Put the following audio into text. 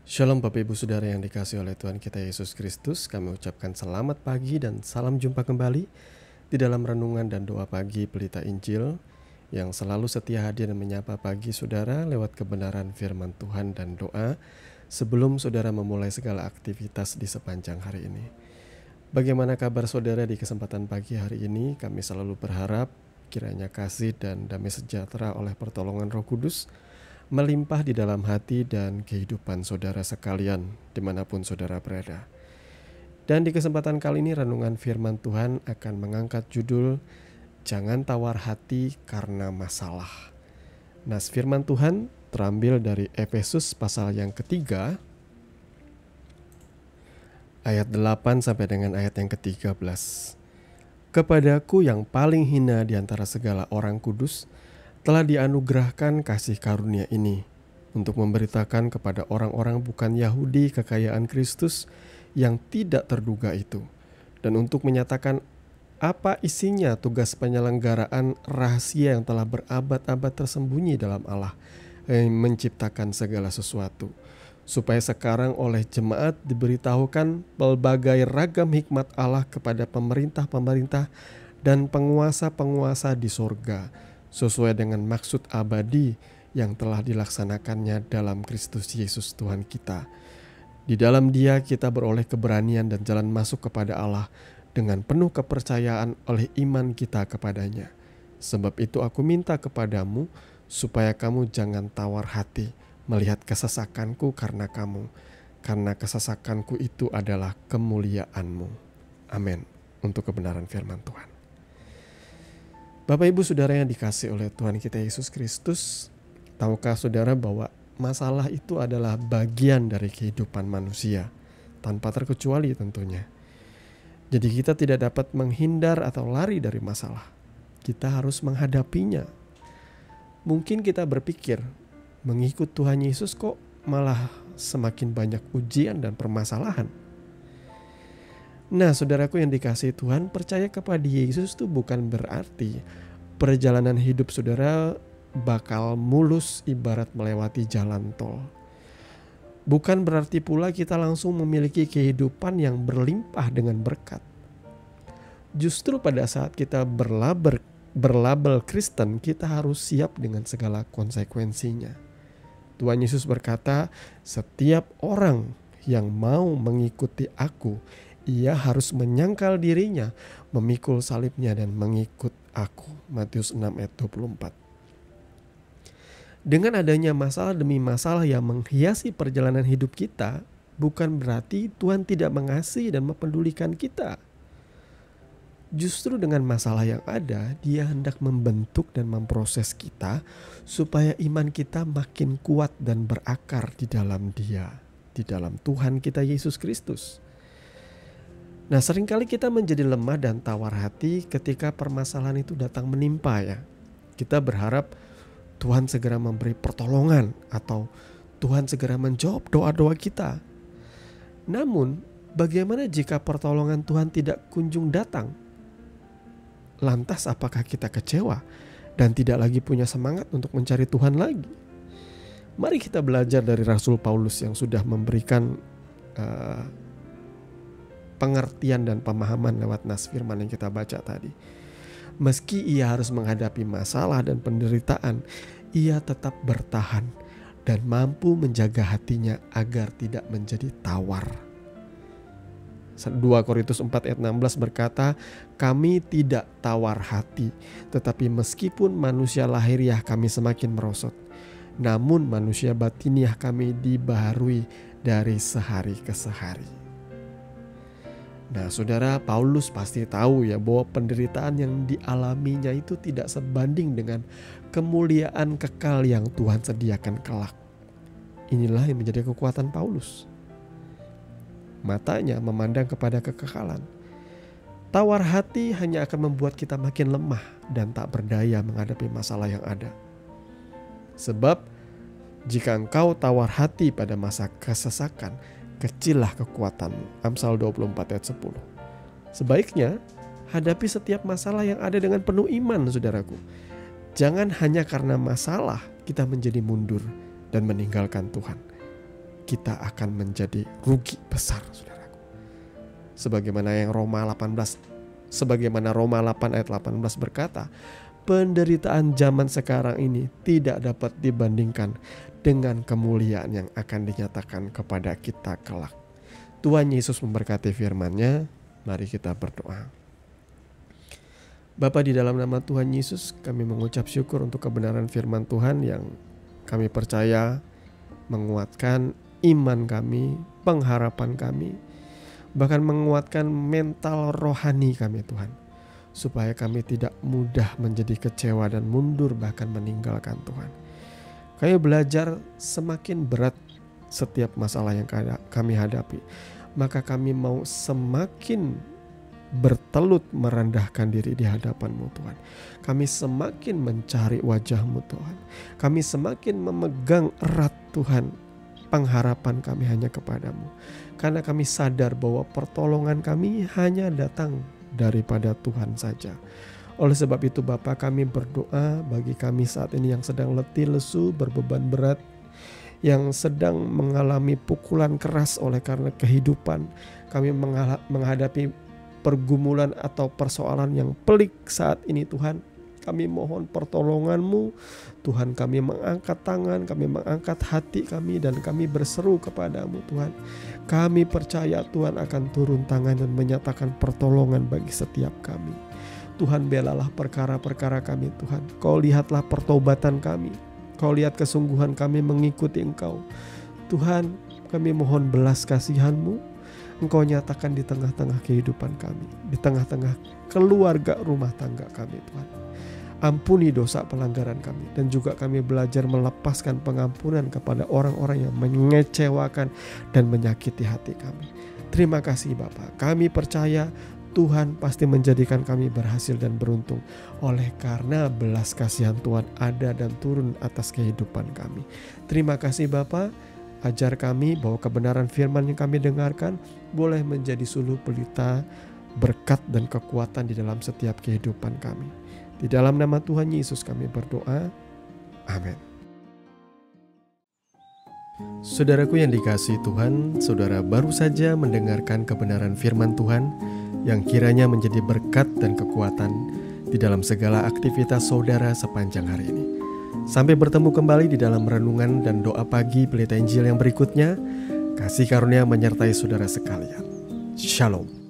Shalom Bapak Ibu Saudara yang dikasihi oleh Tuhan kita Yesus Kristus. Kami ucapkan selamat pagi dan salam jumpa kembali di dalam renungan dan doa pagi Pelita Injil yang selalu setia hadir dan menyapa pagi saudara lewat kebenaran firman Tuhan dan doa sebelum saudara memulai segala aktivitas di sepanjang hari ini. Bagaimana kabar saudara di kesempatan pagi hari ini? Kami selalu berharap kiranya kasih dan damai sejahtera oleh pertolongan Roh Kudus melimpah di dalam hati dan kehidupan saudara sekalian dimanapun saudara berada. Dan di kesempatan kali ini renungan firman Tuhan akan mengangkat judul Jangan Tawar Hati Karena Masalah. Nas firman Tuhan terambil dari Efesus pasal yang ketiga ayat 8 sampai dengan ayat yang ke-13. Kepadaku yang paling hina di antara segala orang kudus telah dianugerahkan kasih karunia ini untuk memberitakan kepada orang-orang bukan Yahudi kekayaan Kristus yang tidak terduga itu, dan untuk menyatakan apa isinya tugas penyelenggaraan rahasia yang telah berabad-abad tersembunyi dalam Allah yang menciptakan segala sesuatu, supaya sekarang oleh jemaat diberitahukan pelbagai ragam hikmat Allah kepada pemerintah-pemerintah dan penguasa-penguasa di sorga, sesuai dengan maksud abadi yang telah dilaksanakannya dalam Kristus Yesus Tuhan kita. Di dalam Dia kita beroleh keberanian dan jalan masuk kepada Allah dengan penuh kepercayaan oleh iman kita kepadanya. Sebab itu aku minta kepadamu supaya kamu jangan tawar hati melihat kesesakanku karena kamu, karena kesesakanku itu adalah kemuliaanmu. Amin. Untuk kebenaran firman Tuhan. Bapak Ibu Saudara yang dikasihi oleh Tuhan kita Yesus Kristus, tahukah saudara bahwa masalah itu adalah bagian dari kehidupan manusia, tanpa terkecuali tentunya. Jadi kita tidak dapat menghindar atau lari dari masalah. Kita harus menghadapinya. Mungkin kita berpikir, mengikut Tuhan Yesus kok malah semakin banyak ujian dan permasalahan. Nah, saudaraku yang dikasihi Tuhan, percaya kepada Yesus itu bukan berarti perjalanan hidup saudara bakal mulus ibarat melewati jalan tol. Bukan berarti pula kita langsung memiliki kehidupan yang berlimpah dengan berkat. Justru pada saat kita berlabel Kristen, kita harus siap dengan segala konsekuensinya. Tuhan Yesus berkata, setiap orang yang mau mengikuti aku, ia harus menyangkal dirinya, memikul salibnya dan mengikut aku. Matius 6 ayat 24. Dengan adanya masalah demi masalah yang menghiasi perjalanan hidup kita, bukan berarti Tuhan tidak mengasihi dan mempedulikan kita. Justru dengan masalah yang ada, Dia hendak membentuk dan memproses kita supaya iman kita makin kuat dan berakar di dalam Dia, di dalam Tuhan kita Yesus Kristus. Nah, seringkali kita menjadi lemah dan tawar hati ketika permasalahan itu datang menimpa ya. Kita berharap Tuhan segera memberi pertolongan atau Tuhan segera menjawab doa-doa kita. Namun, bagaimana jika pertolongan Tuhan tidak kunjung datang? Lantas apakah kita kecewa dan tidak lagi punya semangat untuk mencari Tuhan lagi? Mari kita belajar dari Rasul Paulus yang sudah memberikan pengertian dan pemahaman lewat nas firman yang kita baca tadi. Meski ia harus menghadapi masalah dan penderitaan, ia tetap bertahan dan mampu menjaga hatinya agar tidak menjadi tawar. 2 Korintus 4 ayat 16 berkata, kami tidak tawar hati, tetapi meskipun manusia lahiriah kami semakin merosot, namun manusia batiniah kami dibaharui dari sehari ke sehari. Nah, saudara, Paulus pasti tahu ya bahwa penderitaan yang dialaminya itu tidak sebanding dengan kemuliaan kekal yang Tuhan sediakan kelak. Inilah yang menjadi kekuatan Paulus. Matanya memandang kepada kekekalan. Tawar hati hanya akan membuat kita makin lemah dan tak berdaya menghadapi masalah yang ada. Sebab jika engkau tawar hati pada masa kesesakan, kecillah kekuatanmu. Amsal 24 ayat 10. Sebaiknya hadapi setiap masalah yang ada dengan penuh iman, saudaraku. Jangan hanya karena masalah kita menjadi mundur dan meninggalkan Tuhan. kita akan menjadi rugi besar, saudaraku. Sebagaimana Roma 8 ayat 18 berkata, penderitaan zaman sekarang ini tidak dapat dibandingkan dengan kemuliaan yang akan dinyatakan kepada kita kelak. Tuhan Yesus memberkati firman-Nya. Mari kita berdoa. Bapa, di dalam nama Tuhan Yesus, kami mengucap syukur untuk kebenaran firman Tuhan yang kami percaya menguatkan iman kami, pengharapan kami, bahkan menguatkan mental rohani kami, Tuhan, supaya kami tidak mudah menjadi kecewa dan mundur bahkan meninggalkan Tuhan. Kami belajar semakin berat setiap masalah yang kami hadapi, maka kami mau semakin bertelut merendahkan diri di hadapan-Mu, Tuhan. Kami semakin mencari wajah-Mu, Tuhan. Kami semakin memegang erat, Tuhan, pengharapan kami hanya kepada-Mu. Karena kami sadar bahwa pertolongan kami hanya datang daripada Tuhan saja. Oleh sebab itu Bapa, kami berdoa bagi kami saat ini yang sedang letih lesu, berbeban berat, yang sedang mengalami pukulan keras oleh karena kehidupan. Kami menghadapi pergumulan atau persoalan yang pelik saat ini, Tuhan. Kami mohon pertolongan-Mu, Tuhan. Kami mengangkat tangan, kami mengangkat hati kami, dan kami berseru kepada-Mu, Tuhan. Kami percaya Tuhan akan turun tangan dan menyatakan pertolongan bagi setiap kami. Tuhan, belalah perkara-perkara kami, Tuhan. Kau lihatlah pertobatan kami. Kau lihat kesungguhan kami mengikuti Engkau. Tuhan, kami mohon belas kasihan-Mu. Engkau nyatakan di tengah-tengah kehidupan kami, di tengah-tengah keluarga rumah tangga kami, Tuhan. Ampuni dosa pelanggaran kami, dan juga kami belajar melepaskan pengampunan kepada orang-orang yang mengecewakan dan menyakiti hati kami. Terima kasih Bapa. Kami percaya Tuhan pasti menjadikan kami berhasil dan beruntung, oleh karena belas kasihan Tuhan ada dan turun atas kehidupan kami. Terima kasih Bapa. Ajar kami bahwa kebenaran firman yang kami dengarkan boleh menjadi suluh pelita, berkat dan kekuatan di dalam setiap kehidupan kami. Di dalam nama Tuhan Yesus kami berdoa. Amin. Saudaraku yang dikasihi Tuhan, saudara baru saja mendengarkan kebenaran firman Tuhan yang kiranya menjadi berkat dan kekuatan di dalam segala aktivitas saudara sepanjang hari ini. Sampai bertemu kembali di dalam renungan dan doa pagi Pelita Injil yang berikutnya. Kasih karunia menyertai saudara sekalian. Shalom.